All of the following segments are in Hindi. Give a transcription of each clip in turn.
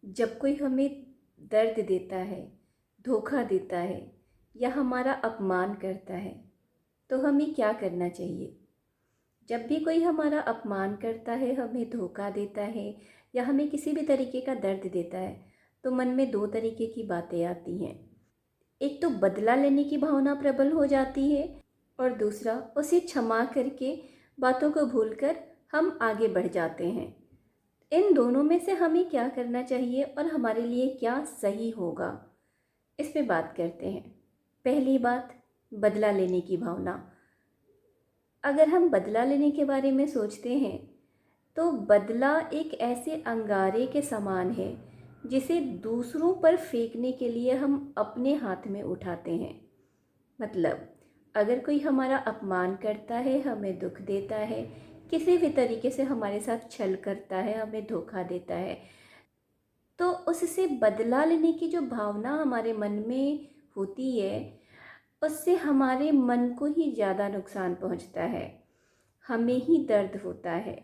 जब कोई हमें दर्द देता है, धोखा देता है या हमारा अपमान करता है तो हमें क्या करना चाहिए? जब भी कोई हमारा अपमान करता है, हमें धोखा देता है या हमें किसी भी तरीके का दर्द देता है तो मन में दो तरीके की बातें आती हैं। एक तो बदला लेने की भावना प्रबल हो जाती है और दूसरा उसे क्षमा करके बातों को भूलकर हम आगे बढ़ जाते हैं। इन दोनों में से हमें क्या करना चाहिए और हमारे लिए क्या सही होगा, इस पे बात करते हैं। पहली बात, बदला लेने की भावना। अगर हम बदला लेने के बारे में सोचते हैं तो बदला एक ऐसे अंगारे के समान है जिसे दूसरों पर फेंकने के लिए हम अपने हाथ में उठाते हैं। मतलब अगर कोई हमारा अपमान करता है, हमें दुख देता है, किसी भी तरीके से हमारे साथ छल करता है, हमें धोखा देता है, तो उससे बदला लेने की जो भावना हमारे मन में होती है उससे हमारे मन को ही ज़्यादा नुकसान पहुंचता है, हमें ही दर्द होता है,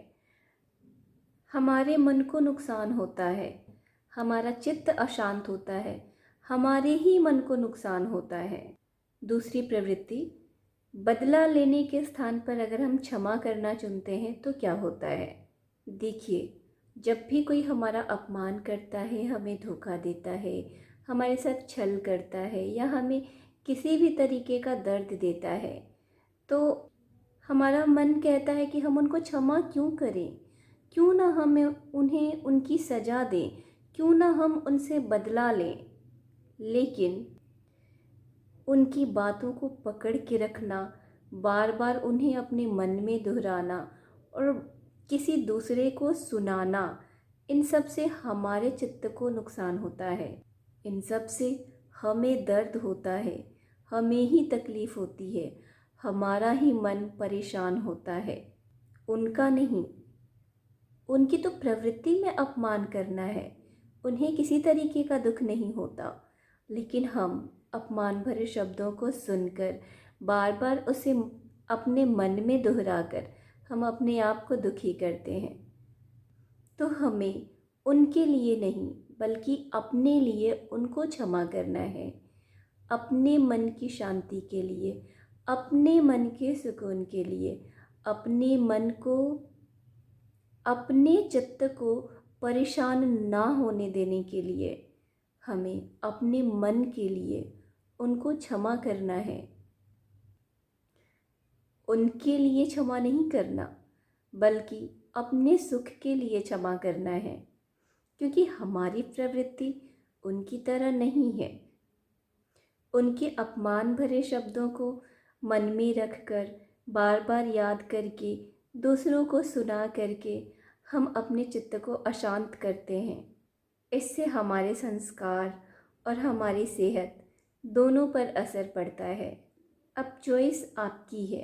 हमारे मन को नुकसान होता है, हमारा चित्त अशांत होता है, हमारे ही मन को नुकसान होता है। दूसरी प्रवृत्ति, बदला लेने के स्थान पर अगर हम क्षमा करना चुनते हैं तो क्या होता है? देखिए, जब भी कोई हमारा अपमान करता है, हमें धोखा देता है, हमारे साथ छल करता है या हमें किसी भी तरीके का दर्द देता है तो हमारा मन कहता है कि हम उनको क्षमा क्यों करें, क्यों ना हम उन्हें उनकी सज़ा दें, क्यों ना हम उनसे बदला लें। लेकिन उनकी बातों को पकड़ के रखना, बार बार उन्हें अपने मन में दोहराना और किसी दूसरे को सुनाना, इन सब से हमारे चित्त को नुकसान होता है, इन सब से हमें दर्द होता है, हमें ही तकलीफ़ होती है, हमारा ही मन परेशान होता है, उनका नहीं। उनकी तो प्रवृत्ति में अपमान करना है, उन्हें किसी तरीके का दुख नहीं होता, लेकिन हम अपमान भरे शब्दों को सुनकर बार बार उसे अपने मन में दोहराकर हम अपने आप को दुखी करते हैं। तो हमें उनके लिए नहीं बल्कि अपने लिए उनको क्षमा करना है, अपने मन की शांति के लिए, अपने मन के सुकून के लिए, अपने मन को, अपने चित्त को परेशान ना होने देने के लिए हमें अपने मन के लिए उनको क्षमा करना है। उनके लिए क्षमा नहीं करना बल्कि अपने सुख के लिए क्षमा करना है, क्योंकि हमारी प्रवृत्ति उनकी तरह नहीं है। उनके अपमान भरे शब्दों को मन में रखकर बार बार याद करके दूसरों को सुना करके हम अपने चित्त को अशांत करते हैं। इससे हमारे संस्कार और हमारी सेहत दोनों पर असर पड़ता है। अब चॉइस आपकी है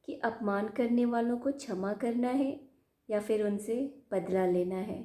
कि अपमान करने वालों को क्षमा करना है या फिर उनसे बदला लेना है।